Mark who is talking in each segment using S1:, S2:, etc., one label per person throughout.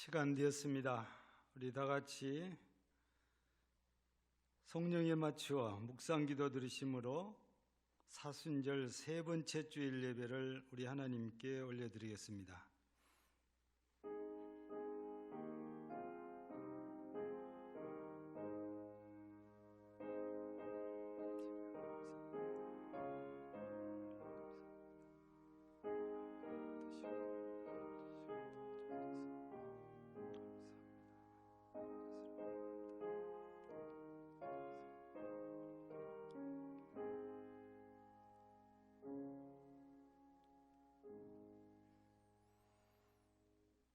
S1: 시간 되었습니다. 우리 다 같이 성령에 맞추어 묵상기도 드리심으로 사순절 세 번째 주일 예배를 우리 하나님께 올려드리겠습니다.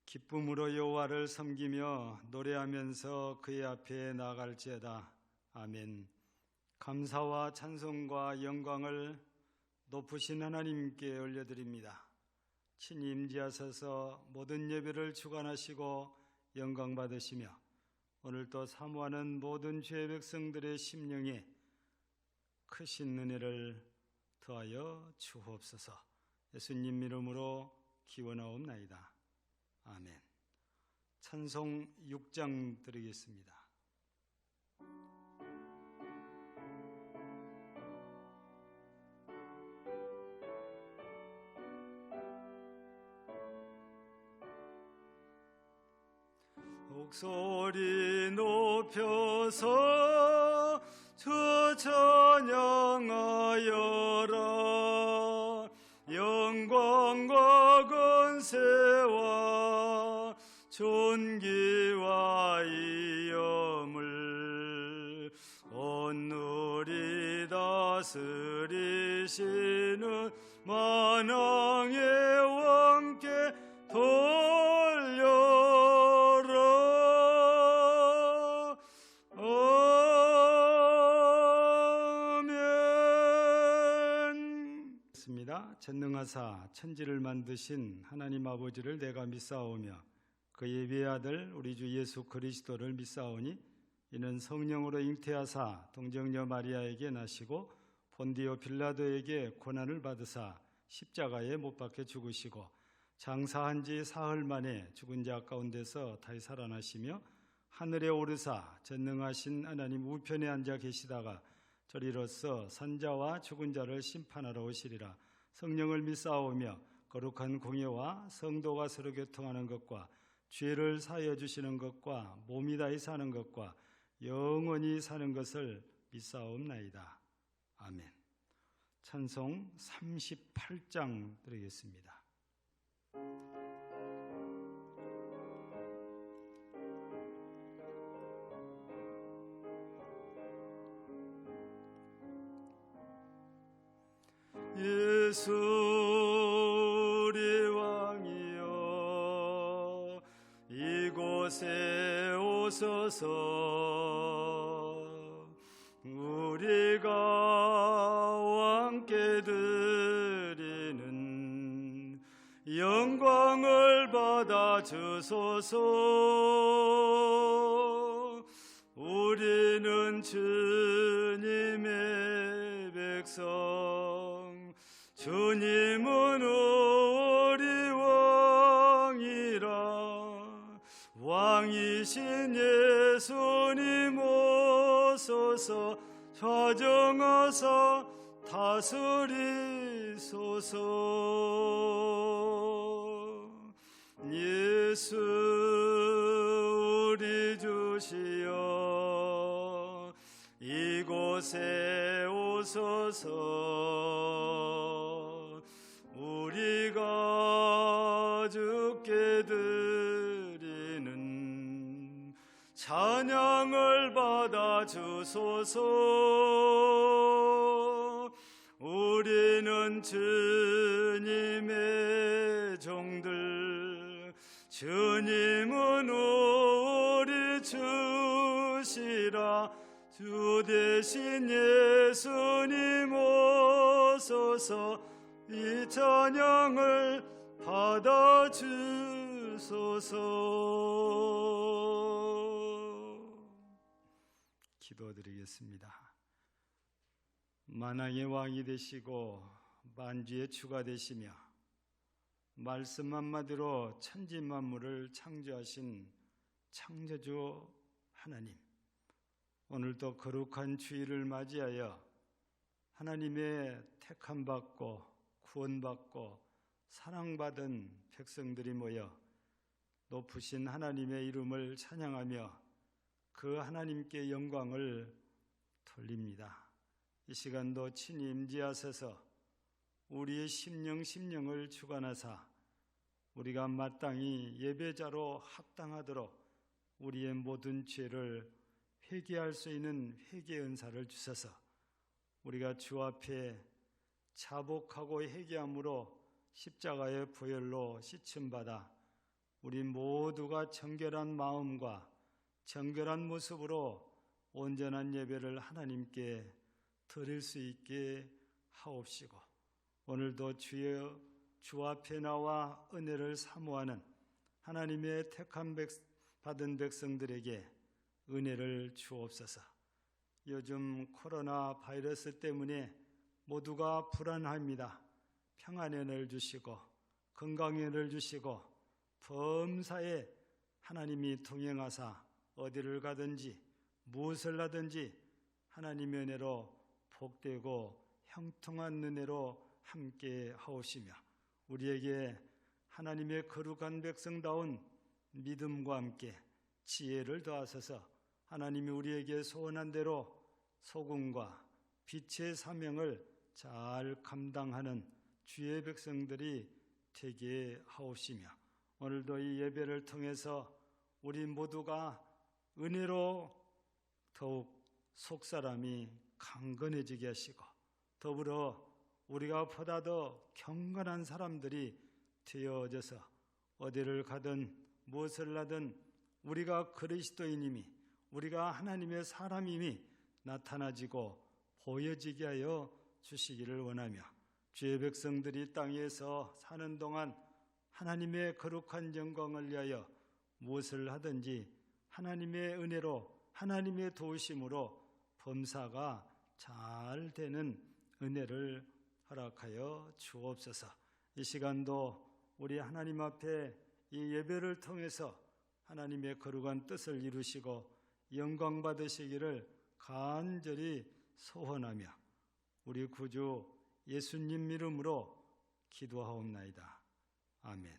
S1: 기쁨으로 여호와를 섬기며 노래하면서 그의 앞에 나아갈지어다. 아멘. 감사와 찬송과 영광을 높으신 하나님께 올려드립니다. 친히 임재하셔서 모든 예배를 주관하시고 영광 받으시며 오늘도 사모하는 모든 주의 백성들의 심령에 크신 은혜를 더하여 주옵소서. 예수님 이름으로 기원하옵나이다. 아멘. 찬송 6장 드리겠습니다. 목소리 높여서 주 찬양하여라. 영광과 권세와 존귀와 이엄을 온누리 다스리시는 만왕의 왕께 돌려라. 아멘. 전능하사 천지를 만드신 하나님 아버지를 내가 믿사오며 그의 외아들 우리 주 예수 그리스도를 믿사오니 이는 성령으로 잉태하사 동정녀 마리아에게 나시고 본디오 빌라도에게 고난을 받으사 십자가에 못 박혀 죽으시고 장사한 지 사흘 만에 죽은 자 가운데서 다시 살아나시며 하늘에 오르사 전능하신 하나님 우편에 앉아 계시다가 저리로서 산자와 죽은 자를 심판하러 오시리라. 성령을 믿사오며 거룩한 공예와 성도가 서로 교통하는 것과 죄를 사하여 주시는 것과 몸이 다히 사는 것과 영원히 사는 것을 믿사옵나이다. 아멘. 찬송 38장 드리겠습니다. 예수 우리 왕이여 이곳에 오소서. 우리가 왕께 드리는 영광을 받아 주소서. 우리는 주님의 백성, 주님은 우리 왕이라. 왕이신 예수님 오소서. 좌정하사 다스리소서. 예수 우리 주시여 이곳에 오소서. 우리가 주께 드리는 찬양을 받아 주소서. 우리는 주님의 종들, 주님은 우리 주시라. 주 대신 예수님 오소서. 이 찬양을 받아 주소서. 기도드리겠습니다. 만왕의 왕이 되시고 만주의 주가 되시며 말씀 한마디로 천지 만물을 창조하신 창조주 하나님, 오늘도 거룩한 주일을 맞이하여 하나님의 택함받고 구원받고 사랑받은 백성들이 모여 높으신 하나님의 이름을 찬양하며 그 하나님께 영광을 돌립니다. 이 시간도 친히 임재하셔서 우리의 심령을 주관하사 우리가 마땅히 예배자로 합당하도록 우리의 모든 죄를 회개할 수 있는 회개 은사를 주셔서 우리가 주 앞에 자복하고 회개함으로 십자가의 보혈로 씻음받아 우리 모두가 정결한 마음과 정결한 모습으로 온전한 예배를 하나님께 드릴 수 있게 하옵시고, 오늘도 주 앞에 나와 은혜를 사모하는 하나님의 택함 받은 백성들에게 은혜를 주옵소서. 요즘 코로나 바이러스 때문에 모두가 불안합니다. 평안의 은혜를 주시고 건강의 은혜를 주시고 범사에 하나님이 동행하사 어디를 가든지 무엇을 하든지 하나님의 은혜로 복되고 형통한 은혜로 함께 하오시며 우리에게 하나님의 거룩한 백성다운 믿음과 함께 지혜를 더하셔서 하나님이 우리에게 소원한 대로 소금과 빛의 사명을 잘 감당하는 주의 백성들이 되게 하옵시며 오늘도 이 예배를 통해서 우리 모두가 은혜로 더욱 속사람이 강건해지게 하시고 더불어 우리가 보다 더 경건한 사람들이 되어져서 어디를 가든 무엇을 하든 우리가 그리스도인임이 우리가 하나님의 사람임이 나타나지고 보여지게 하여 주시기를 원하며 주의 백성들이 땅에서 사는 동안 하나님의 거룩한 영광을 위하여 무엇을 하든지 하나님의 은혜로 하나님의 도우심으로 범사가 잘 되는 은혜를 허락하여 주옵소서. 이 시간도 우리 하나님 앞에 이 예배를 통해서 하나님의 거룩한 뜻을 이루시고 영광 받으시기를 간절히 소원하며 우리 구주 예수님 이름으로 기도하옵나이다. 아멘.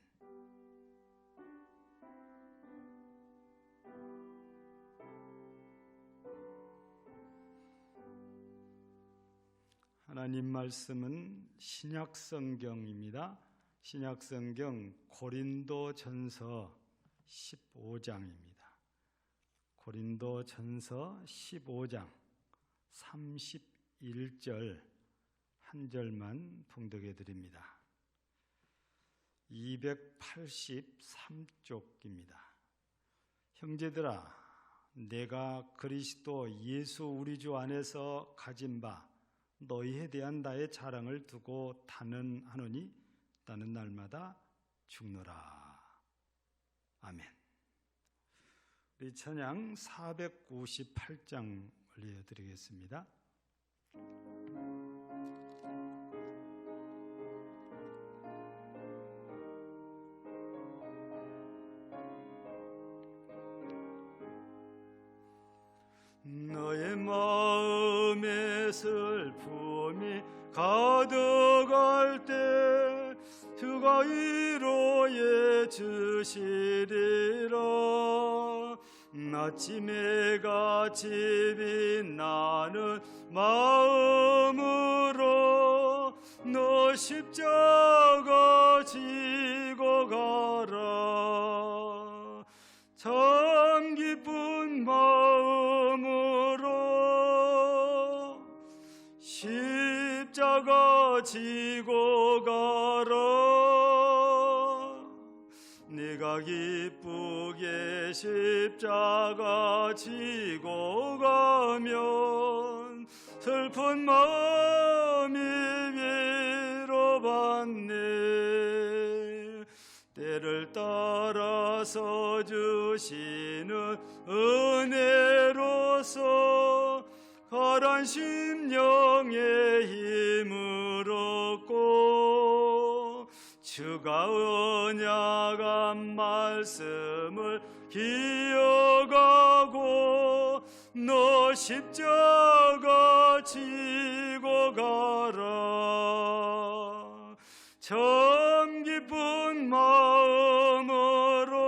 S1: 하나님 말씀은 신약성경입니다. 신약성경 고린도전서 15장입니다. 고린도전서 15장 31절 한 절만 봉독해 드립니다. 283쪽입니다. 형제들아, 내가 그리스도 예수 우리 주 안에서 가진 바 너희에 대한 나의 자랑을 두고 단언하노니 나는 날마다 죽노라. 아멘. 우리 찬양 498장 올려드리겠습니다. 너의 마음에 슬픔이 가득할 때 주가 위로해 주시리라. 아침에 같이 빛나는 마음으로 너 십자가 지고 가라. 참 기쁜 마음으로 십자가 지고 가라. 네가 기쁘게 십자가 지고 가면 슬픈 마음이 위로받네. 때를 따라서 주시는 은혜로서 가란 심령의 힘을 얻고 주가 언약한 말씀을 기억하고 너 십자가 지고 가라. 참 기쁜 마음으로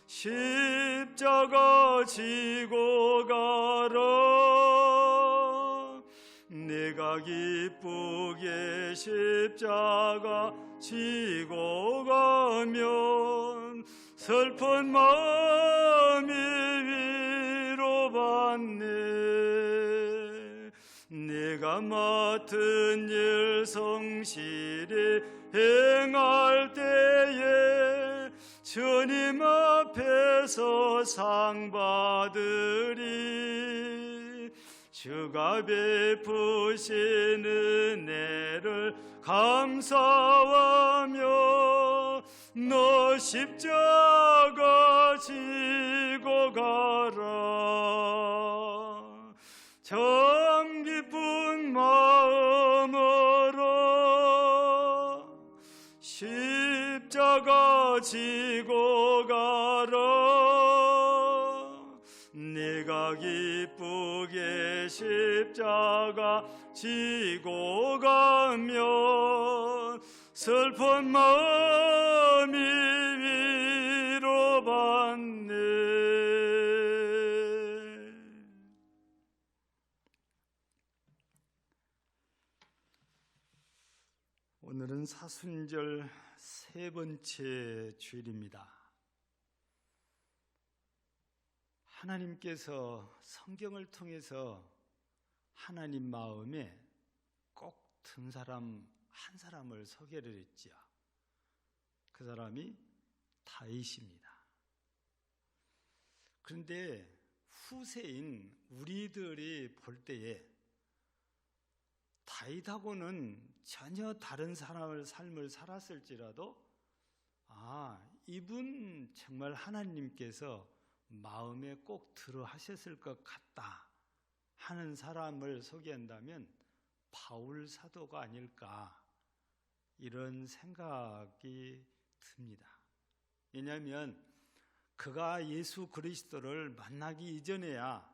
S1: 십자가 지고 가라. 내가 기쁘게 십자가 지고 가면 슬픈 마음이 위로받네. 내가 맡은 일 성실히 행할 때에 주님 앞에서 상 받으리. 주가 베푸신 은혜를 감사하며 너 십자가 지고 가라. 참 기쁜 마음으로 십자가 지고 가라. 내가 기쁘게 십자가 지고 가면 슬픈 마음이 위로받네. 오늘은 사순절 세 번째 주일입니다. 하나님께서 성경을 통해서 하나님 마음에 꼭 든 사람 한 사람을 소개를 했지요. 그 사람이 다윗입니다. 그런데 후세인 우리들이 볼 때에 다윗하고는 전혀 다른 사람의 삶을 살았을지라도 이분 정말 하나님께서 마음에 꼭 들어 하셨을 것 같다 하는 사람을 소개한다면 바울 사도가 아닐까, 이런 생각이 듭니다. 왜냐하면 그가 예수 그리스도를 만나기 이전에야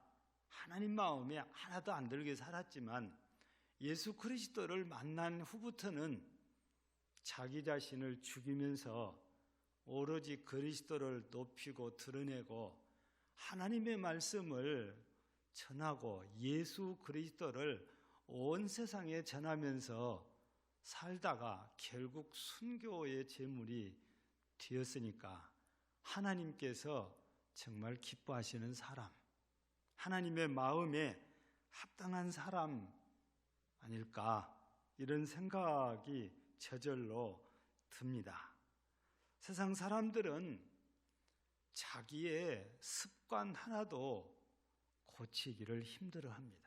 S1: 하나님 마음에 하나도 안 들게 살았지만 예수 그리스도를 만난 후부터는 자기 자신을 죽이면서 오로지 그리스도를 높이고 드러내고 하나님의 말씀을 전하고 예수 그리스도를 온 세상에 전하면서 살다가 결국 순교의 제물이 되었으니까 하나님께서 정말 기뻐하시는 사람, 하나님의 마음에 합당한 사람 아닐까, 이런 생각이 저절로 듭니다. 세상 사람들은 자기의 습관 하나도 고치기를 힘들어합니다.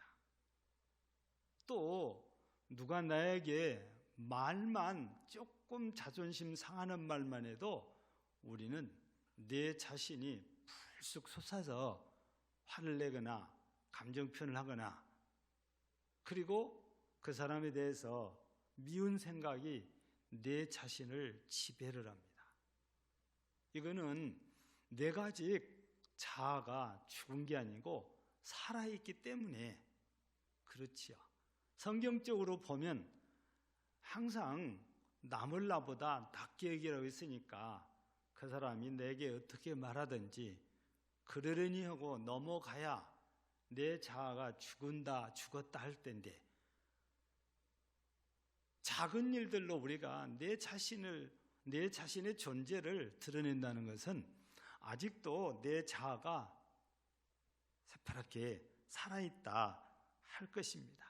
S1: 또 누가 나에게 말만 조금 자존심 상하는 말만 해도 우리는 내 자신이 불쑥 솟아서 화를 내거나 감정 표현을 하거나, 그리고 그 사람에 대해서 미운 생각이 내 자신을 지배를 합니다. 이거는 내가 아직 자아가 죽은 게 아니고 살아있기 때문에 그렇지요. 성경적으로 보면 항상 남을 나보다 낮게 얘기하고 있으니까 그 사람이 내게 어떻게 말하든지 그러려니 하고 넘어가야 내 자아가 죽었다 할 텐데, 작은 일들로 우리가 내 자신의 존재를 드러낸다는 것은 아직도 내 자아가 새파랗게 살아있다 할 것입니다.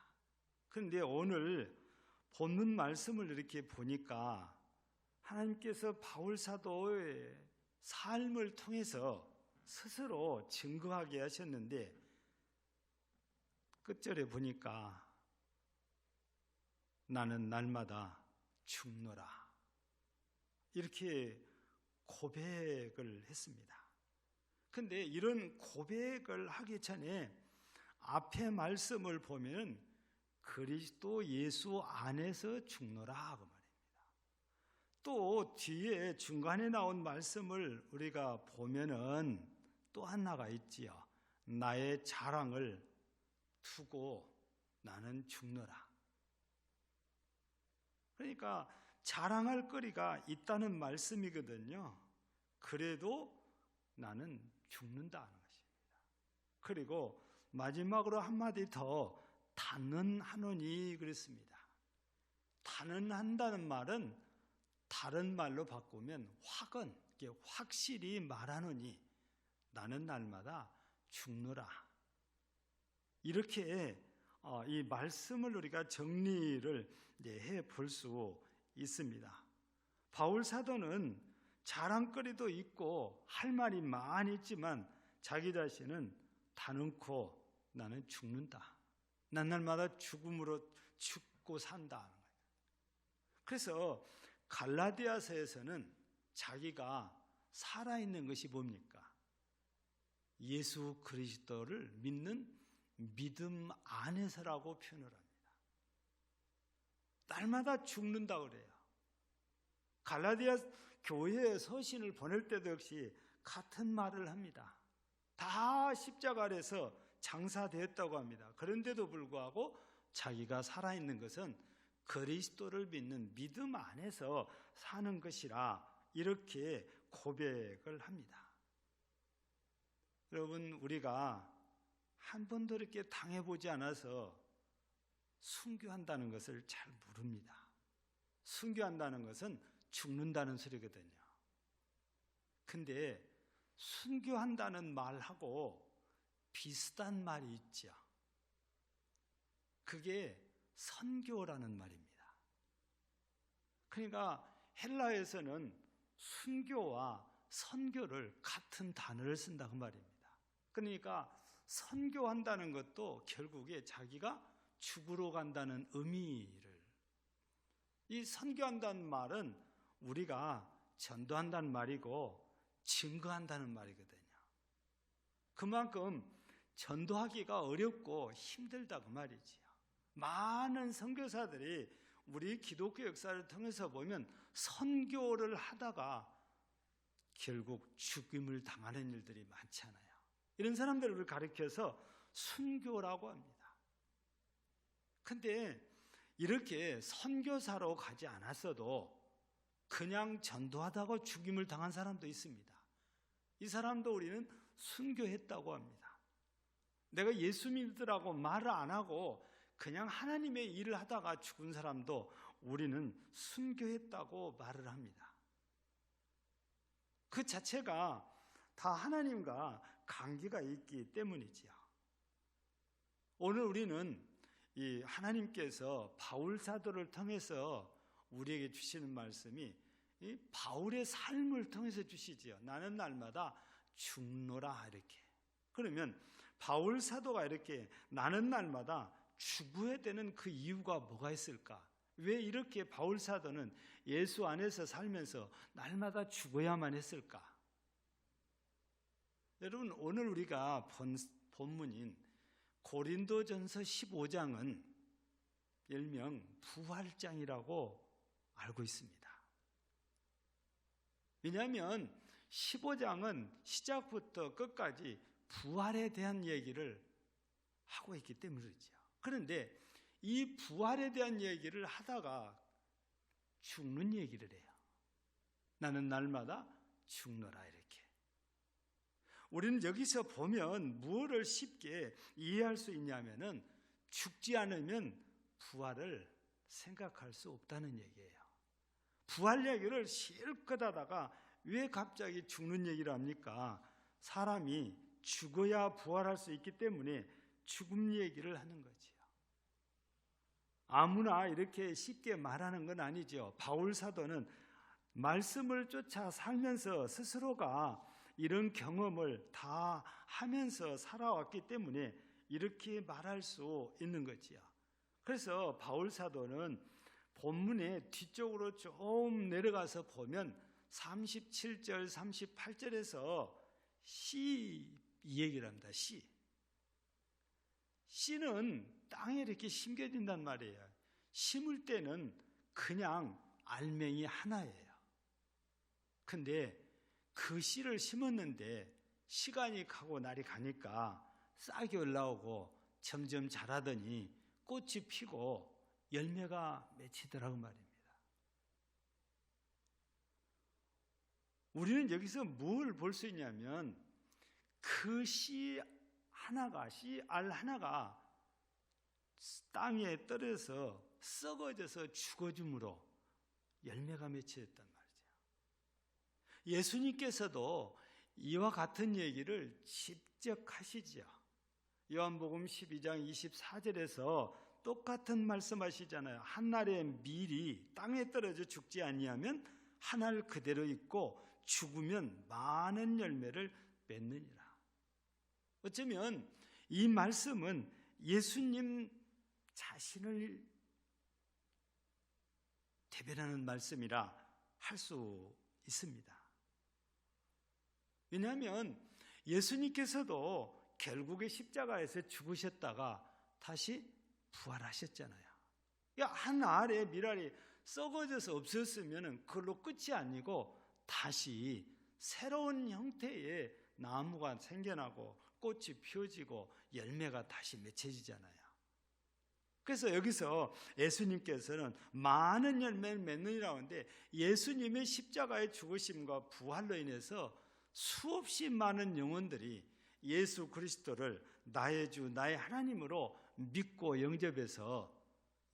S1: 그런데 오늘 본문 말씀을 이렇게 보니까 하나님께서 바울 사도의 삶을 통해서 스스로 증거하게 하셨는데, 끝절에 보니까 나는 날마다 죽노라, 이렇게 고백을 했습니다. 그런데 이런 고백을 하기 전에 앞에 말씀을 보면 그리스도 예수 안에서 죽노라 그 말이에요. 또 뒤에 중간에 나온 말씀을 우리가 보면은 또 하나가 있지요. 나의 자랑을 두고 나는 죽노라. 그러니까 자랑할 거리가 있다는 말씀이거든요. 그래도 나는 죽는다는 것입니다. 그리고 마지막으로 한마디 더 단언하노니 그랬습니다. 단언한다는 말은 다른 말로 바꾸면 확실히 말하노니 나는 날마다 죽노라. 이렇게 이 말씀을 우리가 정리를 해 볼 수 있습니다. 바울 사도는 자랑거리도 있고 할 말이 많이 있지만 자기 자신은 단언코 나는 죽는다. 난 날마다 죽음으로 죽고 산다. 그래서 갈라디아서에서는 자기가 살아있는 것이 뭡니까? 예수 그리스도를 믿는 믿음 안에서라고 표현을 합니다. 날마다 죽는다 그래요. 갈라디아 교회에 서신을 보낼 때도 역시 같은 말을 합니다. 다 십자가 아래서 장사되었다고 합니다. 그런데도 불구하고 자기가 살아있는 것은 그리스도를 믿는 믿음 안에서 사는 것이라 이렇게 고백을 합니다. 여러분, 우리가 한 번도 이렇게 당해보지 않아서 순교한다는 것을 잘 모릅니다. 순교한다는 것은 죽는다는 소리거든요. 근데 순교한다는 말하고 비슷한 말이 있죠. 그게 선교라는 말입니다. 그러니까 헬라에서는 순교와 선교를 같은 단어를 쓴다고 말입니다. 그러니까 선교한다는 것도 결국에 자기가 죽으러 간다는 의미를, 이 선교한다는 말은 우리가 전도한다는 말이고 증거한다는 말이거든요. 그만큼 전도하기가 어렵고 힘들다고 말이지요. 많은 선교사들이 우리 기독교 역사를 통해서 보면 선교를 하다가 결국 죽임을 당하는 일들이 많잖아요. 이런 사람들을 가리켜서 순교라고 합니다. 근데 이렇게 선교사로 가지 않았어도 그냥 전도하다가 죽임을 당한 사람도 있습니다. 이 사람도 우리는 순교했다고 합니다. 내가 예수 믿으라고 말을 안 하고 그냥 하나님의 일을 하다가 죽은 사람도 우리는 순교했다고 말을 합니다. 그 자체가 다 하나님과 관계가 있기 때문이지요. 오늘 우리는 이 하나님께서 바울 사도를 통해서 우리에게 주시는 말씀이 이 바울의 삶을 통해서 주시지요. 나는 날마다 죽노라 이렇게. 그러면 바울 사도가 이렇게 나는 날마다 죽어야 되는 그 이유가 뭐가 있을까? 왜 이렇게 바울 사도는 예수 안에서 살면서 날마다 죽어야만 했을까? 여러분, 오늘 우리가 본 본문인 고린도전서 15장은 일명 부활장이라고 알고 있습니다. 왜냐하면 15장은 시작부터 끝까지 부활에 대한 얘기를 하고 있기 때문이죠. 그런데 이 부활에 대한 얘기를 하다가 죽는 얘기를 해요. 나는 날마다 죽노라 이렇게. 우리는 여기서 보면 무엇을 쉽게 이해할 수 있냐면은 죽지 않으면 부활을 생각할 수 없다는 얘기예요. 부활 얘기를 실컷 하다가 왜 갑자기 죽는 얘기를 합니까? 사람이 죽어야 부활할 수 있기 때문에 죽음 얘기를 하는 거지요. 아무나 이렇게 쉽게 말하는 건 아니죠. 바울 사도는 말씀을 쫓아 살면서 스스로가 이런 경험을 다 하면서 살아왔기 때문에 이렇게 말할 수 있는 거지요. 그래서 바울 사도는 본문의 뒤쪽으로 좀 내려가서 보면 37절, 38절에서 씨 얘기를 합니다. 씨는 땅에 이렇게 심겨진단 말이에요. 심을 때는 그냥 알맹이 하나예요. 근데 그 씨를 심었는데 시간이 가고 날이 가니까 싹이 올라오고 점점 자라더니 꽃이 피고 열매가 맺히더라고 말입니다. 우리는 여기서 뭘 볼 수 있냐면 그 씨 알 하나가 땅에 떨어져서 썩어져서 죽어줌으로 열매가 맺혀졌단 말이죠. 예수님께서도 이와 같은 얘기를 직접 하시죠. 요한복음 12장 24절에서 똑같은 말씀하시잖아요. 한 알의 밀이 땅에 떨어져 죽지 아니하면 한 알 그대로 있고 죽으면 많은 열매를 맺느니라. 어쩌면 이 말씀은 예수님 자신을 대변하는 말씀이라 할 수 있습니다. 왜냐하면 예수님께서도 결국에 십자가에서 죽으셨다가 다시 부활하셨잖아요. 한 알의 밀알이 썩어져서 없었으면 그걸로 끝이 아니고 다시 새로운 형태의 나무가 생겨나고 꽃이 피어지고 열매가 다시 맺혀지잖아요. 그래서 여기서 예수님께서는 많은 열매를 맺느니라고 하는데 예수님의 십자가의 죽으심과 부활로 인해서 수없이 많은 영혼들이 예수 그리스도를 나의 주, 나의 하나님으로 믿고 영접해서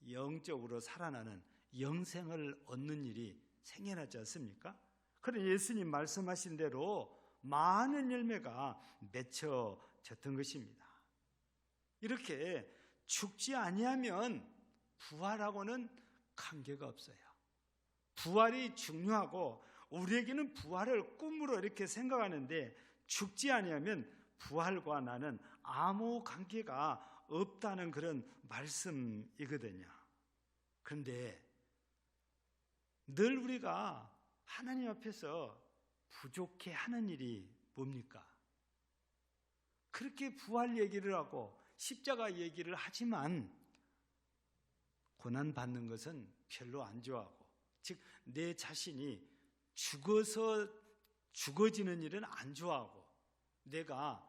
S1: 영적으로 살아나는 영생을 얻는 일이 생겨나지 않습니까? 그런 예수님 말씀하신 대로 많은 열매가 맺혀졌던 것입니다. 이렇게 죽지 아니하면 부활하고는 관계가 없어요. 부활이 중요하고 우리에게는 부활을 꿈으로 이렇게 생각하는데 죽지 아니하면 부활과 나는 아무 관계가 없다는 그런 말씀이거든요. 그런데 늘 우리가 하나님 앞에서 부족해 하는 일이 뭡니까? 그렇게 부활 얘기를 하고 십자가 얘기를 하지만 고난받는 것은 별로 안 좋아하고, 즉 내 자신이 죽어지는 일은 안 좋아하고 내가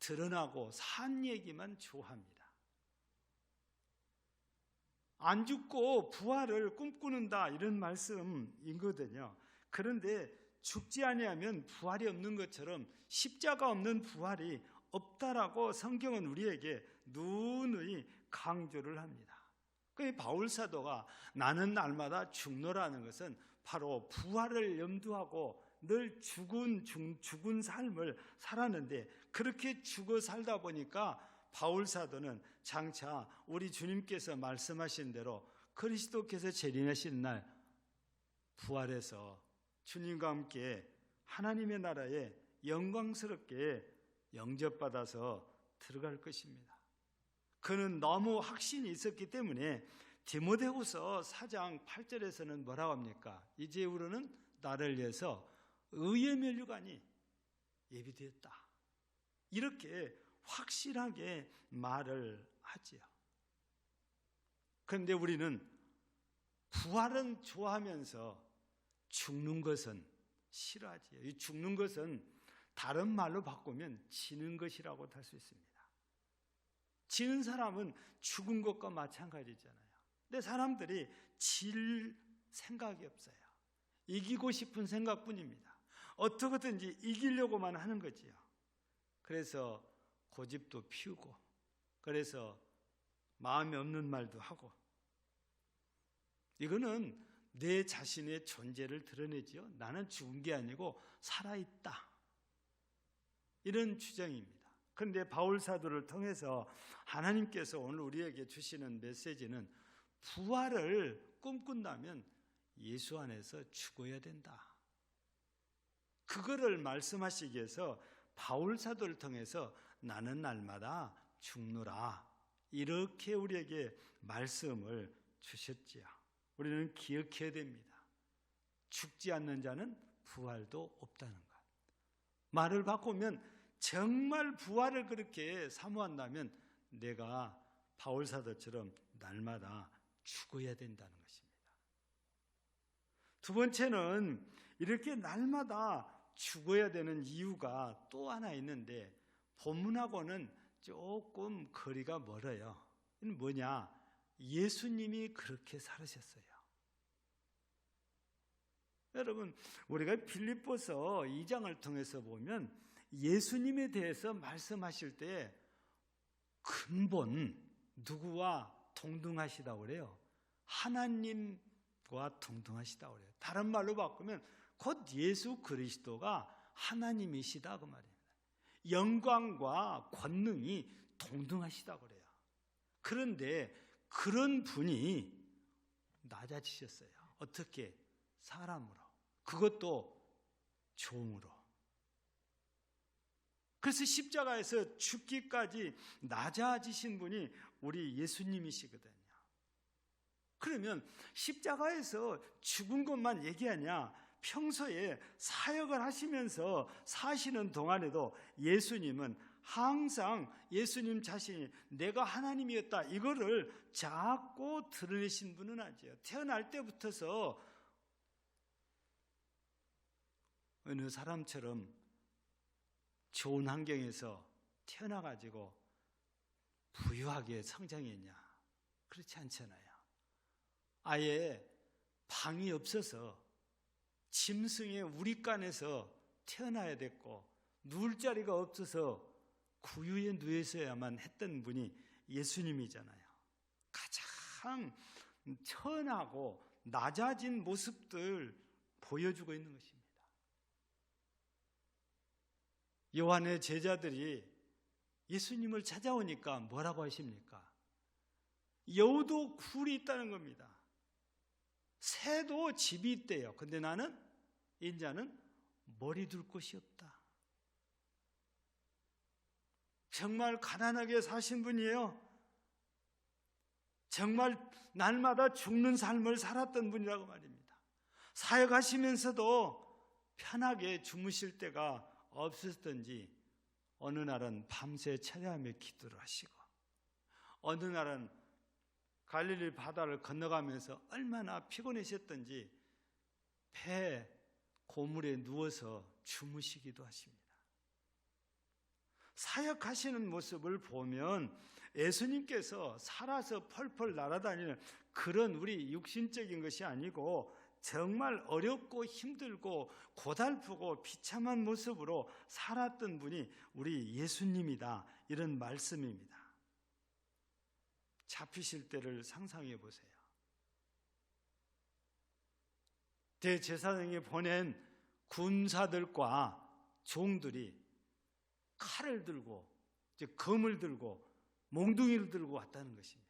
S1: 드러나고 산 얘기만 좋아합니다. 안 죽고 부활을 꿈꾸는다 이런 말씀이거든요. 그런데 죽지 아니하면 부활이 없는 것처럼 십자가 없는 부활이 없다라고 성경은 우리에게 누누이 강조를 합니다. 그 바울 사도가 나는 날마다 죽노라는 것은 바로 부활을 염두하고 늘 죽은 삶을 살았는데, 그렇게 죽어 살다 보니까 바울 사도는 장차 우리 주님께서 말씀하신 대로 그리스도께서 재림하신 날 부활해서 주님과 함께 하나님의 나라에 영광스럽게 영접받아서 들어갈 것입니다. 그는 너무 확신이 있었기 때문에 디모데후서 4장 8절에서는 뭐라고 합니까? 이제후로는 나를 위해서 의의 면류관이 예비되었다. 이렇게 확실하게 말을 하지요. 그런데 우리는 부활은 좋아하면서 죽는 것은 싫어하지요. 이 죽는 것은 다른 말로 바꾸면 지는 것이라고 할 수 있습니다. 지는 사람은 죽은 것과 마찬가지잖아요. 근데 사람들이 질 생각이 없어요. 이기고 싶은 생각뿐입니다. 어떻게든지 이기려고만 하는 거지요. 그래서 고집도 피우고, 그래서 마음에 없는 말도 하고, 이거는 내 자신의 존재를 드러내지요. 나는 죽은 게 아니고 살아있다, 이런 주장입니다. 그런데 바울 사도를 통해서 하나님께서 오늘 우리에게 주시는 메시지는 부활을 꿈꾼다면 예수 안에서 죽어야 된다. 그거를 말씀하시기 위해서 바울 사도를 통해서 나는 날마다 죽노라, 이렇게 우리에게 말씀을 주셨지요. 우리는 기억해야 됩니다. 죽지 않는 자는 부활도 없다는 것. 말을 바꾸면 정말 부활을 그렇게 사모한다면 내가 바울 사도처럼 날마다 죽어야 된다는 것입니다. 두 번째는 이렇게 날마다 죽어야 되는 이유가 또 하나 있는데 본문하고는 조금 거리가 멀어요. 이건 뭐냐? 예수님이 그렇게 살으셨어요. 여러분, 우리가 빌립보서 2장을 통해서 보면 예수님에 대해서 말씀하실 때 근본 누구와 동등하시다고 그래요? 하나님과 동등하시다고 그래요. 다른 말로 바꾸면 곧 예수 그리스도가 하나님이시다 그 말입니다. 영광과 권능이 동등하시다고 그래요. 그런데 그런 분이 낮아지셨어요. 어떻게? 사람으로. 그것도 종으로. 그래서 십자가에서 죽기까지 낮아지신 분이 우리 예수님이시거든요. 그러면 십자가에서 죽은 것만 얘기하냐? 평소에 사역을 하시면서 사시는 동안에도 예수님은 항상 예수님 자신이 내가 하나님이었다 이거를 자꾸 드러내신 분은 아니에요. 태어날 때부터서 어느 사람처럼 좋은 환경에서 태어나가지고 부유하게 성장했냐? 그렇지 않잖아요. 아예 방이 없어서 짐승의 우리간에서 태어나야 됐고 누울 자리가 없어서 구유에 누워서야만 했던 분이 예수님이잖아요. 가장 천하고 낮아진 모습들 보여주고 있는 것입니다. 요한의 제자들이 예수님을 찾아오니까 뭐라고 하십니까? 여우도 굴이 있다는 겁니다. 새도 집이 있대요. 근데 나는 인자는 머리 둘 곳이 없다. 정말 가난하게 사신 분이에요. 정말 날마다 죽는 삶을 살았던 분이라고 말입니다. 사역하시면서도 편하게 주무실 때가 없었던지 어느 날은 밤새 찬양하며 기도를 하시고 어느 날은 갈릴리 바다를 건너가면서 얼마나 피곤하셨던지 배 고물에 누워서 주무시기도 하십니다. 사역하시는 모습을 보면 예수님께서 살아서 펄펄 날아다니는 그런 우리 육신적인 것이 아니고 정말 어렵고 힘들고 고달프고 비참한 모습으로 살았던 분이 우리 예수님이다. 이런 말씀입니다. 잡히실 때를 상상해 보세요. 대제사장이 보낸 군사들과 종들이 칼을 들고 검을 들고 몽둥이를 들고 왔다는 것입니다.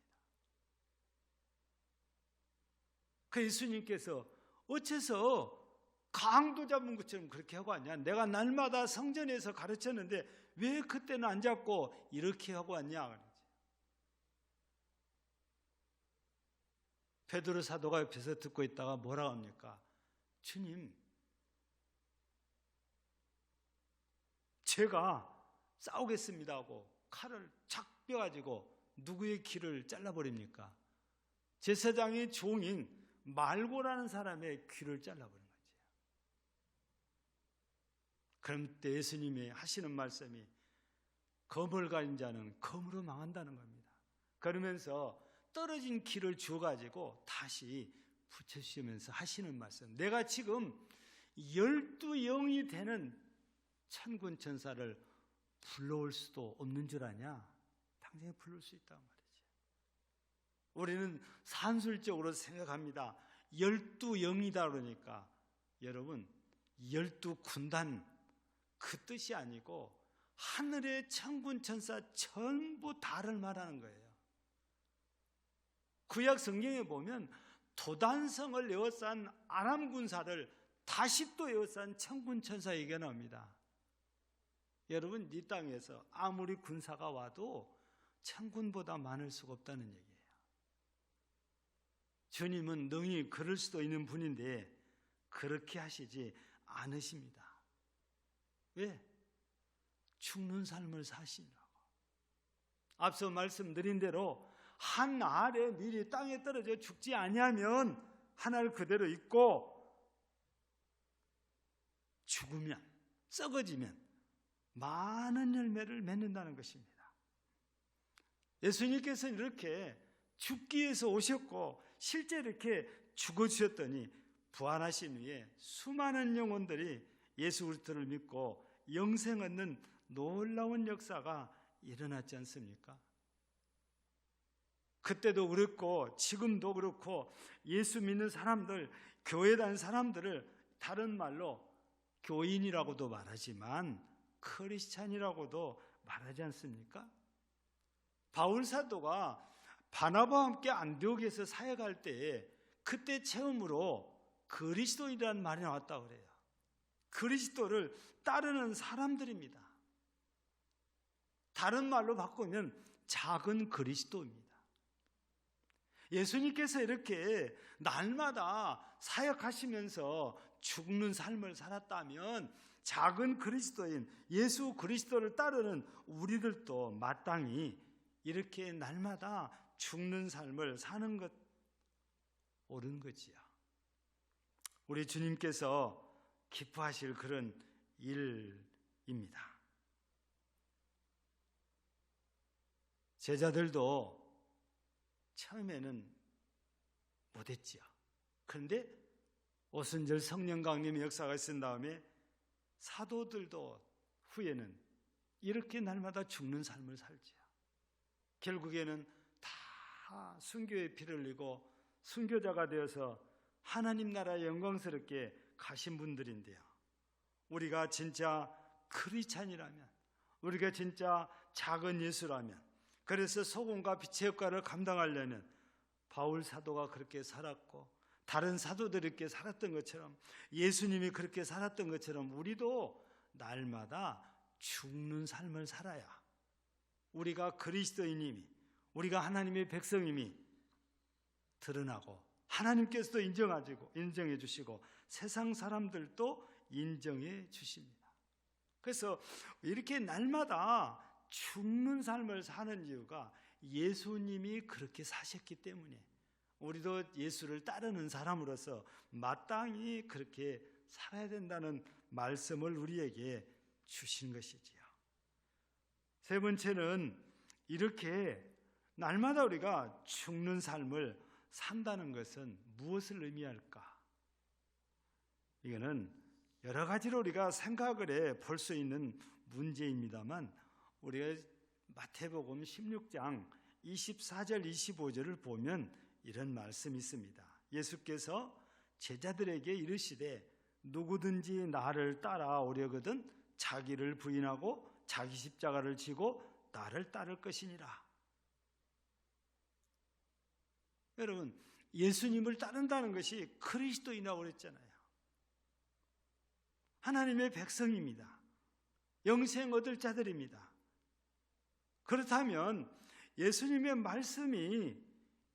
S1: 그 예수님께서 어째서 강도 잡은 것처럼 그렇게 하고 왔냐? 내가 날마다 성전에서 가르쳤는데 왜 그때는 안 잡고 이렇게 하고 왔냐? 베드로 사도가 옆에서 듣고 있다가 뭐라 합니까? 주님, 제가 싸우겠습니다 하고 칼을 착 뼈가지고 누구의 귀를 잘라버립니까? 제사장의 종인 말고라는 사람의 귀를 잘라버린 거죠. 그럼 때 예수님이 하시는 말씀이 검을 가진 자는 검으로 망한다는 겁니다. 그러면서 떨어진 귀를 주어가지고 다시 붙여주시면서 하시는 말씀, 내가 지금 12영이 되는 천군 천사를 불러올 수도 없는 줄 아냐? 당장에 불러올 수 있단 말이죠. 우리는 산술적으로 생각합니다. 12영이다 그러니까 여러분 12군단 그 뜻이 아니고 하늘의 천군 천사 전부 다를 말하는 거예요. 구약 성경에 보면 도단성을 에워싼 아람 군사를 다시 또 에워싼 천군 천사 얘기가 나옵니다. 여러분 이 땅에서 아무리 군사가 와도 천군보다 많을 수가 없다는 얘기예요. 주님은 능히 그럴 수도 있는 분인데 그렇게 하시지 않으십니다. 왜? 죽는 삶을 사시느라고. 앞서 말씀드린 대로 한 알에 미리 땅에 떨어져 죽지 아니하면 한 알 그대로 있고 죽으면, 썩어지면 많은 열매를 맺는다는 것입니다. 예수님께서는 이렇게 죽기 위해서 오셨고 실제 이렇게 죽어주셨더니 부활하신 후에 수많은 영혼들이 예수 그리스도를 믿고 영생 얻는 놀라운 역사가 일어났지 않습니까? 그때도 그렇고 지금도 그렇고 예수 믿는 사람들, 교회 다니는 사람들을 다른 말로 교인이라고도 말하지만 크리스찬이라고도 말하지 않습니까? 바울 사도가 바나바와 함께 안디옥에서 사역할 때에 그때 처음으로 그리스도인이라는 말이 나왔다고 그래요. 그리스도를 따르는 사람들입니다. 다른 말로 바꾸면 작은 그리스도입니다. 예수님께서 이렇게 날마다 사역하시면서 죽는 삶을 살았다면 작은 그리스도인 예수 그리스도를 따르는 우리들도 마땅히 이렇게 날마다 죽는 삶을 사는 것 옳은 거지요. 우리 주님께서 기뻐하실 그런 일입니다. 제자들도 처음에는 못했지요. 그런데 오순절 성령 강림의 역사가 있은 다음에 사도들도 후에는 이렇게 날마다 죽는 삶을 살지요. 결국에는 다 순교의 피를 흘리고 순교자가 되어서 하나님 나라에 영광스럽게 가신 분들인데요. 우리가 진짜 크리스찬이라면, 우리가 진짜 작은 예수라면, 그래서 소금과 빛의 역할을 감당하려면 바울 사도가 그렇게 살았고 다른 사도들이 그렇게 살았던 것처럼 예수님이 그렇게 살았던 것처럼 우리도 날마다 죽는 삶을 살아야 우리가 그리스도인임이, 우리가 하나님의 백성임이 드러나고 하나님께서도 인정해 주시고 세상 사람들도 인정해 주십니다. 그래서 이렇게 날마다 죽는 삶을 사는 이유가 예수님이 그렇게 사셨기 때문에 우리도 예수를 따르는 사람으로서 마땅히 그렇게 살아야 된다는 말씀을 우리에게 주신 것이지요. 세 번째는 이렇게 날마다 우리가 죽는 삶을 산다는 것은 무엇을 의미할까? 이거는 여러 가지로 우리가 생각을 해 볼 수 있는 문제입니다만 우리가 마태복음 16장 24절 25절을 보면 이런 말씀이 있습니다. 예수께서 제자들에게 이르시되 누구든지 나를 따라오려거든 자기를 부인하고 자기 십자가를 지고 나를 따를 것이니라. 여러분, 예수님을 따른다는 것이 그리스도인이라고 그랬잖아요. 하나님의 백성입니다. 영생 얻을 자들입니다. 그렇다면 예수님의 말씀이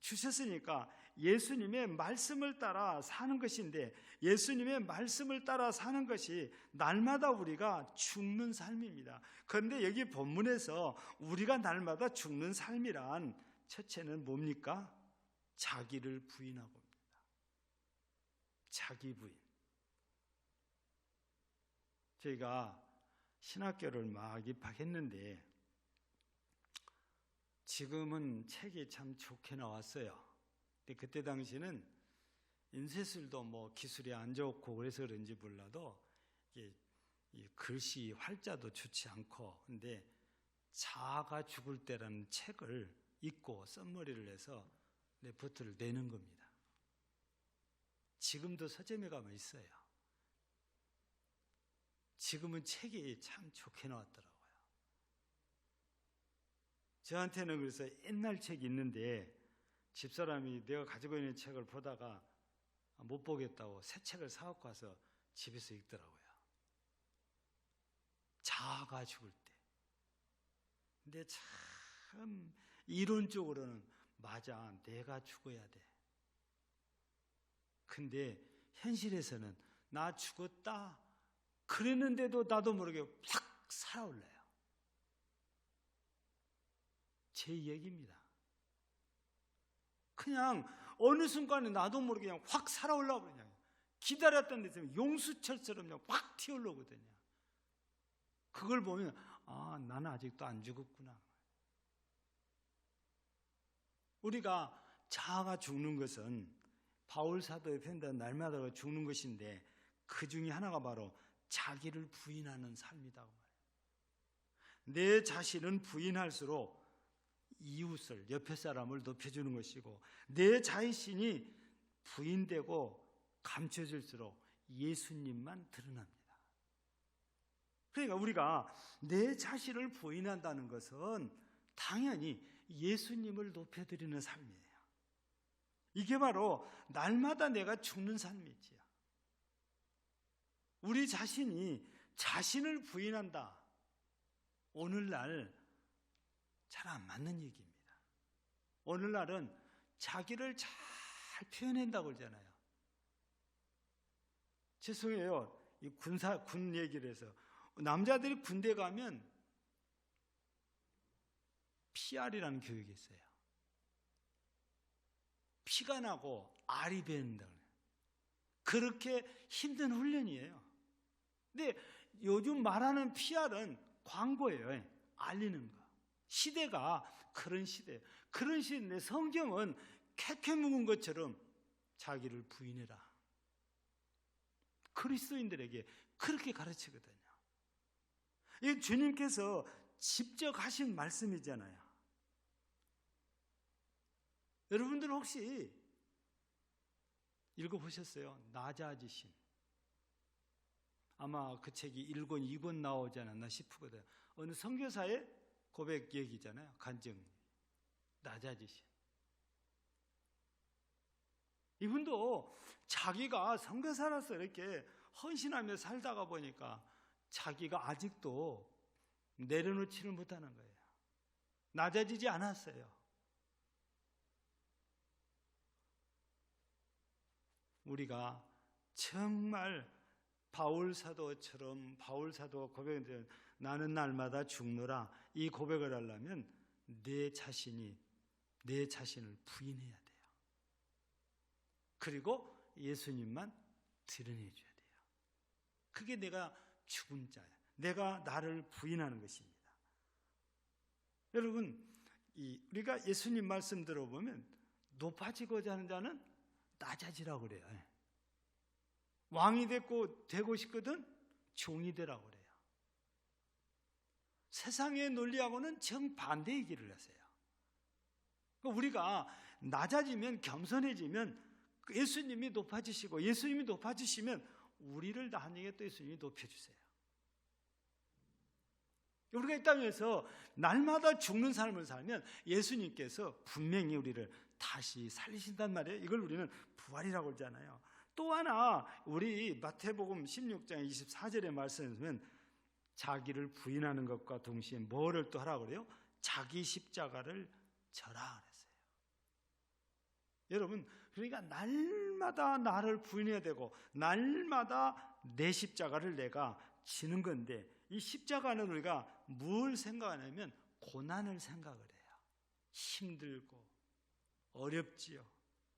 S1: 주셨으니까 예수님의 말씀을 따라 사는 것인데 예수님의 말씀을 따라 사는 것이 날마다 우리가 죽는 삶입니다. 그런데 여기 본문에서 우리가 날마다 죽는 삶이란 첫째는 뭡니까? 자기를 부인하고 입니다. 자기 부인. 저희가 신학교를 막 입학했는데 지금은 책이 참 좋게 나왔어요. 근데 그때 당시는 인쇄술도 뭐 기술이 안 좋고 그래서 그런지 몰라도 이 글씨 활자도 좋지 않고 근데 자아가 죽을 때라는 책을 읽고 썸머리를 해서 레포트를 내는 겁니다. 지금도 서점에 가면 있어요. 지금은 책이 참 좋게 나왔더라고요. 저한테는 그래서 옛날 책이 있는데 집사람이 내가 가지고 있는 책을 보다가 못 보겠다고 새 책을 사갖고 와서 집에서 읽더라고요. 자아가 죽을 때. 근데 참 이론적으로는 맞아, 내가 죽어야 돼. 근데 현실에서는 나 죽었다 그랬는데도 나도 모르게 확 살아올라요. 제 얘기입니다. 그냥 어느 순간에 나도 모르게 그냥 확 살아올라 그냥 기다렸던 데서 용수철처럼 확 튀어올라오거든요. 그걸 보면 나는 아직도 안 죽었구나. 우리가 자아가 죽는 것은 바울 사도의 편지대로 날마다 죽는 것인데 그 중에 하나가 바로 자기를 부인하는 삶이다. 내 자신은 부인할수록 이웃을, 옆에 사람을 높여주는 것이고 내 자신이 부인되고 감춰질수록 예수님만 드러납니다. 그러니까 우리가 내 자신을 부인한다는 것은 당연히 예수님을 높여드리는 삶이에요. 이게 바로 날마다 내가 죽는 삶이지요. 우리 자신이 자신을 부인한다. 오늘날 잘 안 맞는 얘기입니다. 오늘날은 자기를 잘 표현한다고 그러잖아요. 죄송해요. 이 군 얘기를 해서 남자들이 군대 가면 PR이라는 교육이 있어요. 피가 나고 알이 배는다. 그렇게 힘든 훈련이에요. 근데 요즘 말하는 PR은 광고예요. 알리는 거. 시대가 그런 시대예요. 그런 시대인데 성경은 캐캐 묵은 것처럼 자기를 부인해라. 그리스도인들에게 그렇게 가르치거든요. 이 주님께서 직접 하신 말씀이잖아요. 여러분들 혹시 읽어보셨어요? 낮아지심. 아마 그 책이 1권, 2권 나오지 않았나 싶거든요. 어느 선교사의 고백 얘기잖아요. 간증. 낮아지심. 이분도 자기가 선교사로서 이렇게 헌신하며 살다가 보니까 자기가 아직도 내려놓지를 못하는 거예요. 낮아지지 않았어요. 우리가 정말 바울 사도처럼 바울 사도가 고백했는데 나는 날마다 죽노라 이 고백을 하려면 내 자신을 부인해야 돼요. 그리고 예수님만 드러내줘야 돼요. 그게 내가 죽은 자야. 내가 나를 부인하는 것입니다. 여러분, 우리가 예수님 말씀 들어보면 높아지고자 하는 자는 낮아지라고 그래요. 왕이 되고 싶거든 종이 되라고 그래요. 세상의 논리하고는 정반대 얘기를 하세요. 우리가 낮아지면 겸손해지면 예수님이 높아지시고 예수님이 높아지시면 우리를 나중에 또 예수님이 높여주세요. 우리가 이 땅에서 날마다 죽는 삶을 살면 예수님께서 분명히 우리를 다시 살리신단 말이에요. 이걸 우리는 부활이라고 그러잖아요. 또 하나 우리 마태복음 16장 24절의 말씀에 보면 자기를 부인하는 것과 동시에 뭐를 또 하라고 그래요? 자기 십자가를 져라 그랬어요. 여러분, 그러니까 날마다 나를 부인해야 되고 날마다 내 십자가를 내가 지는 건데 이 십자가는 우리가 뭘 생각하냐면 고난을 생각을 해요. 힘들고 어렵지요.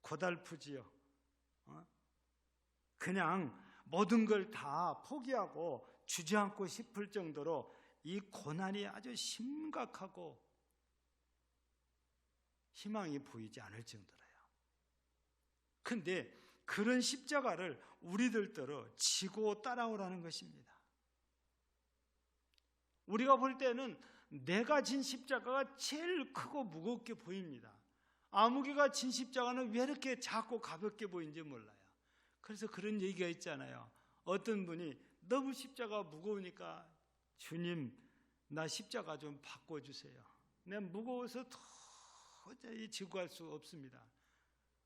S1: 고달프지요. 그냥 모든 걸 다 포기하고 주저앉고 싶을 정도로 이 고난이 아주 심각하고 희망이 보이지 않을 정도로요. 그런데 그런 십자가를 우리들더러 지고 따라오라는 것입니다. 우리가 볼 때는 내가 진 십자가가 제일 크고 무겁게 보입니다. 아무개가 진 십자가는 왜 이렇게 작고 가볍게 보이는지 몰라요. 그래서 그런 얘기가 있잖아요. 어떤 분이 너무 십자가 무거우니까 주님 나 십자가 좀 바꿔주세요. 내가 무거워서 도저히 지고 갈 수 없습니다.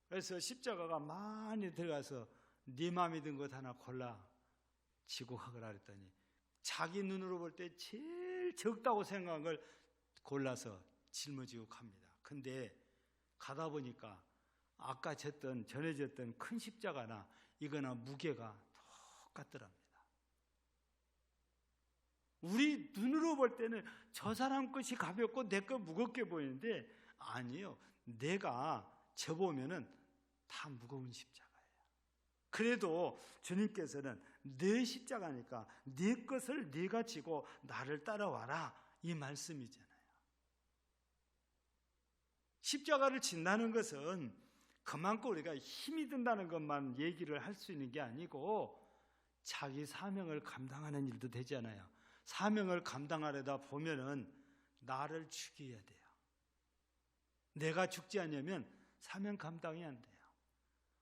S1: 그래서 십자가가 많이 들어가서 네 마음에 든 것 하나 골라 지고 가거라 그랬더니 자기 눈으로 볼 때 제일 적다고 생각한 걸 골라서 짊어지고 갑니다. 근데 가다 보니까 아까 전에 졌던 큰 십자가나 이거나 무게가 똑같더랍니다. 우리 눈으로 볼 때는 저 사람 것이 가볍고 내 것 무겁게 보이는데 아니에요. 내가 져보면은 다 무거운 십자가예요. 그래도 주님께서는 내 십자가니까 네 것을 네가 지고 나를 따라와라, 이 말씀이잖아요. 십자가를 진다는 것은 그만큼 우리가 힘이 든다는 것만 얘기를 할 수 있는 게 아니고 자기 사명을 감당하는 일도 되잖아요. 사명을 감당하려다 보면은 나를 죽여야 돼요. 내가 죽지 않으면 사명 감당이 안 돼요.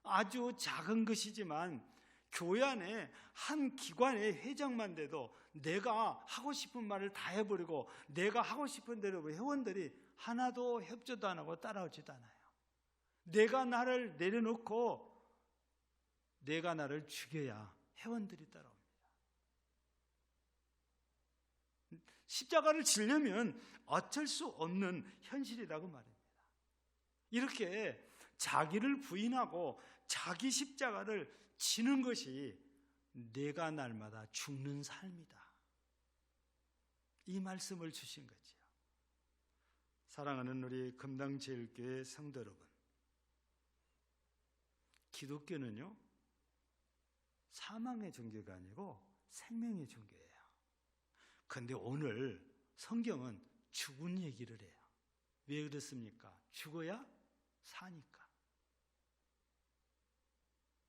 S1: 아주 작은 것이지만 교회 안에 한 기관의 회장만 돼도 내가 하고 싶은 말을 다 해버리고 내가 하고 싶은 대로 회원들이 하나도 협조도 안 하고 따라오지도 않아요. 내가 나를 내려놓고 내가 나를 죽여야 회원들이 따라옵니다. 십자가를 지려면 어쩔 수 없는 현실이라고 말입니다. 이렇게 자기를 부인하고 자기 십자가를 지는 것이 내가 날마다 죽는 삶이다, 이 말씀을 주신 거지요. 사랑하는 우리 금당제일교회 성도 여러분, 기독교는요 사망의 종교가 아니고 생명의 종교예요. 그런데 오늘 성경은 죽은 얘기를 해요. 왜 그렇습니까? 죽어야 사니까.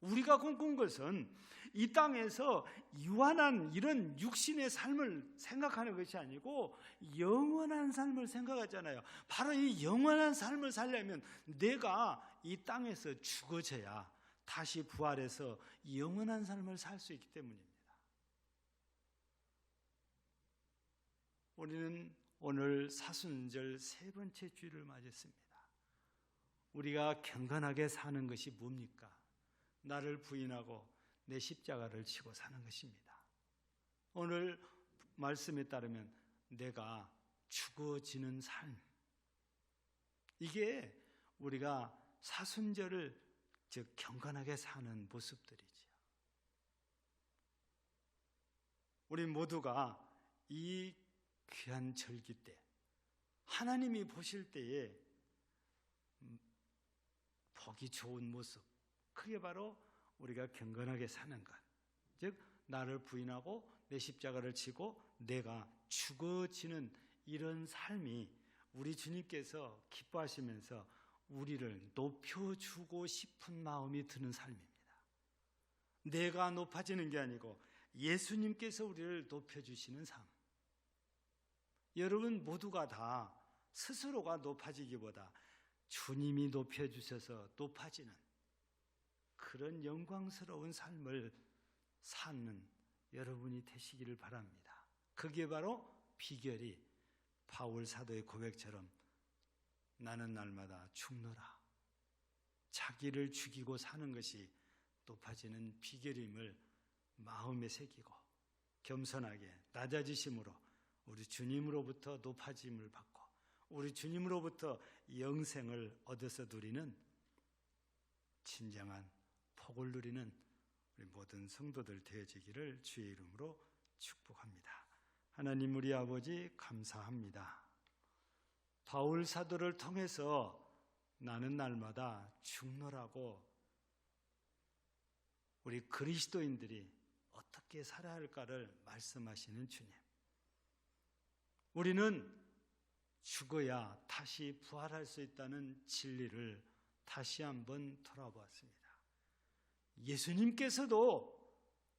S1: 우리가 꿈꾼 것은 이 땅에서 유한한 이런 육신의 삶을 생각하는 것이 아니고 영원한 삶을 생각하잖아요. 바로 이 영원한 삶을 살려면 내가 이 땅에서 죽어져야 다시 부활해서 영원한 삶을 살 수 있기 때문입니다. 우리는 오늘 사순절 세 번째 주일을 맞았습니다. 우리가 경건하게 사는 것이 뭡니까? 나를 부인하고 내 십자가를 지고 사는 것입니다. 오늘 말씀에 따르면 내가 죽어지는 삶, 이게 우리가 사순절을 즉 경건하게 사는 모습들이지요. 우리 모두가 이 귀한 절기 때 하나님이 보실 때에 보기 좋은 모습, 그게 바로 우리가 경건하게 사는 것, 즉 나를 부인하고 내 십자가를 지고 내가 죽어지는 이런 삶이 우리 주님께서 기뻐하시면서 우리를 높여주고 싶은 마음이 드는 삶입니다. 내가 높아지는 게 아니고 예수님께서 우리를 높여주시는 삶. 여러분 모두가 다 스스로가 높아지기보다 주님이 높여주셔서 높아지는 그런 영광스러운 삶을 사는 여러분이 되시기를 바랍니다. 그게 바로 비결이 바울 사도의 고백처럼 나는 날마다 죽노라, 자기를 죽이고 사는 것이 높아지는 비결임을 마음에 새기고 겸손하게 낮아지심으로 우리 주님으로부터 높아짐을 받고 우리 주님으로부터 영생을 얻어서 누리는 진정한 복을 누리는 우리 모든 성도들 되어지기를 주의 이름으로 축복합니다. 하나님 우리 아버지 감사합니다. 바울 사도를 통해서 나는 날마다 죽노라고 우리 그리스도인들이 어떻게 살아야 할까를 말씀하시는 주님, 우리는 죽어야 다시 부활할 수 있다는 진리를 다시 한번 돌아보았습니다. 예수님께서도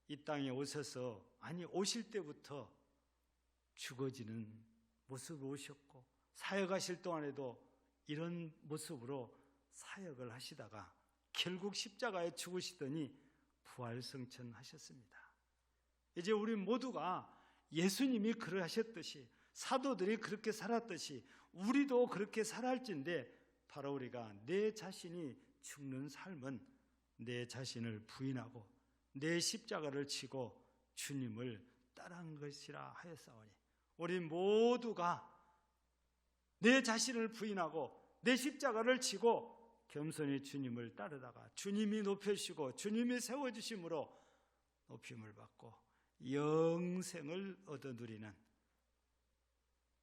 S1: 이 땅에 오셔서 오실 때부터 죽어지는 모습으로 오셨고 사역하실 동안에도 이런 모습으로 사역을 하시다가 결국 십자가에 죽으시더니 부활승천하셨습니다. 이제 우리 모두가 예수님이 그러하셨듯이 사도들이 그렇게 살았듯이 우리도 그렇게 살아할진데 바로 우리가 내 자신이 죽는 삶은 내 자신을 부인하고 내 십자가를 지고 주님을 따르는 것이라 하였사오니 우리 모두가 내 자신을 부인하고 내 십자가를 지고 겸손히 주님을 따르다가 주님이 높여주시고 주님이 세워주심으로 높임을 받고 영생을 얻어 누리는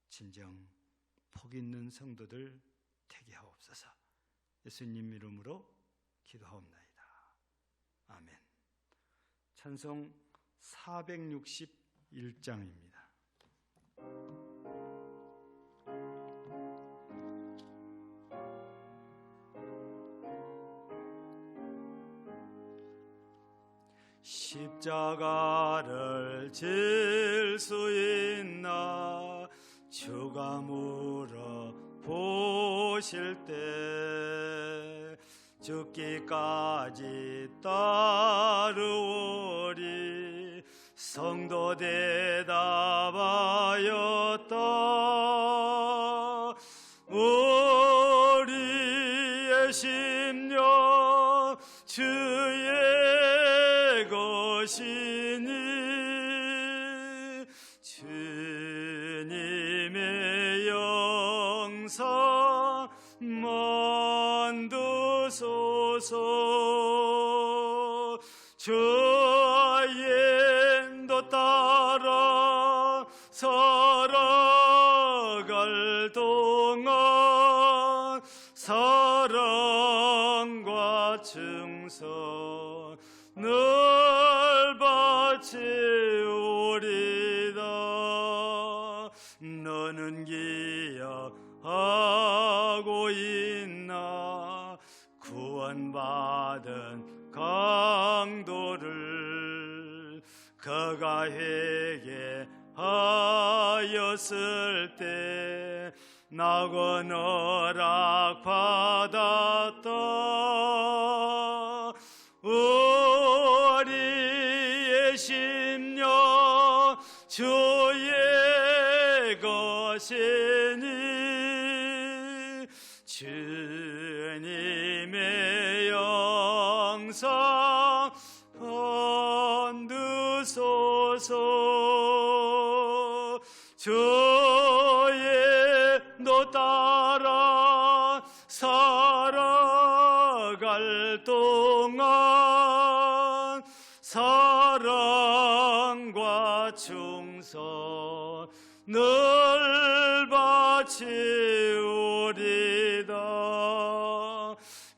S1: 진정 복 있는 성도들 되게 하옵소서. 예수님 이름으로 기도하옵나이다. 아멘. 찬송 461장입니다. 십자가를 질 수 있나 주가 물어보실 때 죽기까지 따르오리. 성도 대답하였다. 우리의 심령 주의 것이니 주님의 영상 만드소서. 주의 인도 따라 살아갈 동안 사랑과 충성 늘 바치오리다. 너는 기억하고 있나 구원받은 강도를. 그가 회개하였을 때 낙원 허락받았다. 우리의 심령 주의 것이니 주님의 영상 만드소서. 주의 인도 따라 살아갈 동안 사랑과 충성 늘 바치오리다.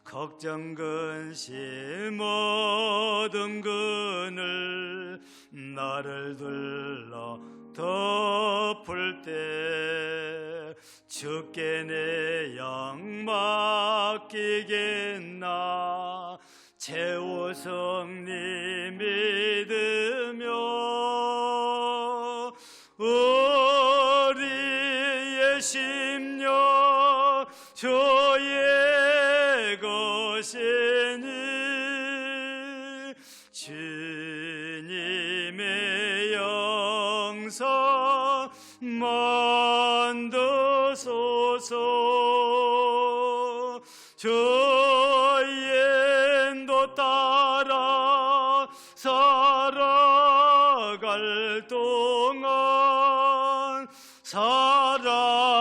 S1: 걱정 근심 어둠 그늘 나를 둘러 덮을 때 주께 내 영 맡기겠나. 채우성님 믿으며 우리의 심령 주의 것이니 주님의 영상 만드소서. 주의 인도 따라 살아갈 동안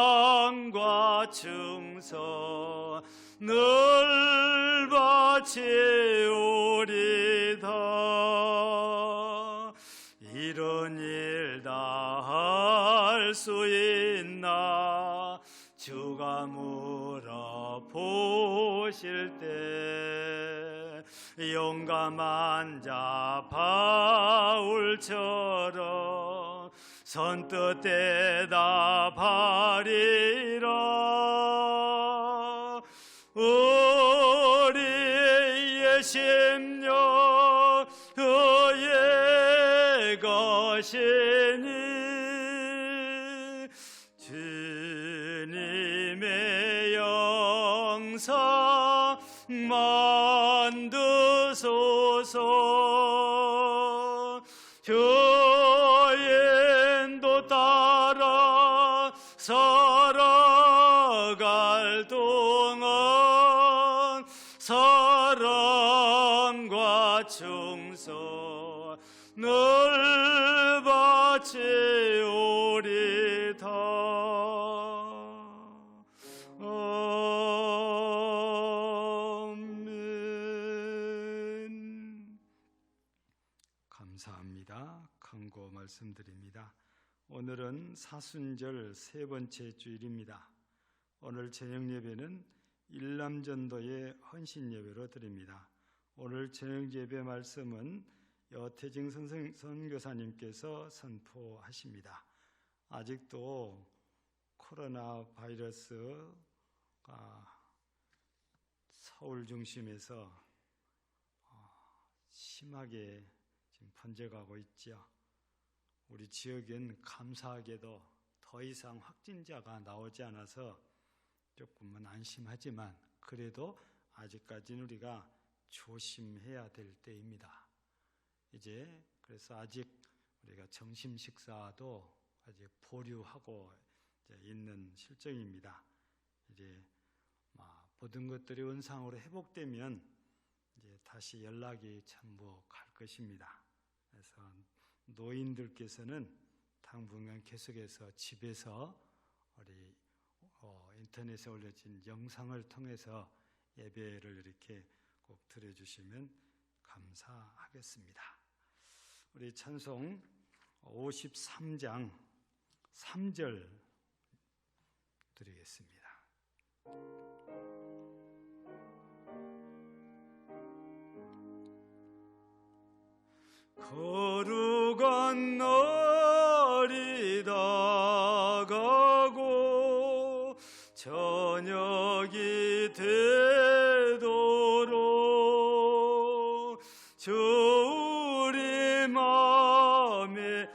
S1: 사랑과 충성 늘 바치오리다. 이런 일 다 할 수 있나 주가 물어보실 때 용감한 자 바울처럼 선뜻 대답하리라. 우리의 심령 그의 것이니 주님의 영상 만드소서. 주의 인도 따라 살아갈 동안 사랑과 충성 늘 바치오리다. 아멘. 감사합니다. 강고 말씀드립니다. 오늘은 사순절 세 번째 주일입니다. 오늘 저녁 예배는 일남전도의 헌신 예배로 드립니다. 오늘 저녁 예배 말씀은 여태징 선교사님께서 선포하십니다. 아직도 코로나 바이러스가 서울 중심에서 심하게 지금 번져가고 있죠. 우리 지역엔 감사하게도 더 이상 확진자가 나오지 않아서 조금은 안심하지만 그래도 아직까지는 우리가 조심해야 될 때입니다. 이제 그래서 아직 우리가 점심 식사도 아직 보류하고 있는 실정입니다. 이제 모든 것들이 원상으로 회복되면 이제 다시 연락이 전복할 것입니다. 그래서 노인들께서는 당분간 계속해서 집에서 우리 인터넷에 올려진 영상을 통해서 예배를 이렇게 꼭 드려주시면 감사하겠습니다. 우리 찬송 53장 3절 드리겠습니다. 거룩한 날이 다가고 저녁이 되도록 주 우리 마음에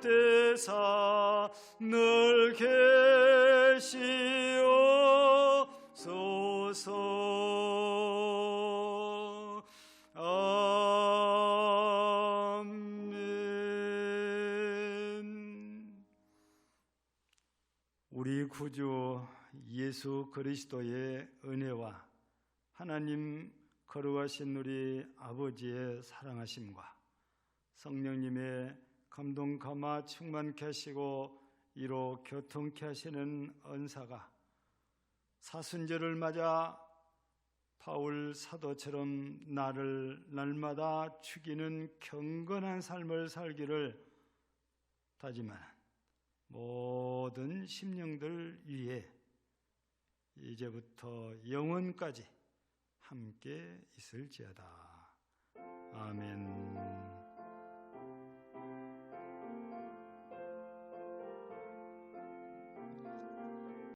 S1: 빗대사 늘 계시옵소서. 아멘. 우리 구주 예수 그리스도의 은혜와 하나님 거룩하신 우리 아버지의 사랑하심과 성령님의 감동 감화 충만케 하시고 이로 교통케 하시는 은사가 사순절을 맞아 바울 사도처럼 나를 날마다 죽이는 경건한 삶을 살기를 다짐하는 모든 심령들 위에 이제부터 영원까지 함께 있을지어다. 아멘.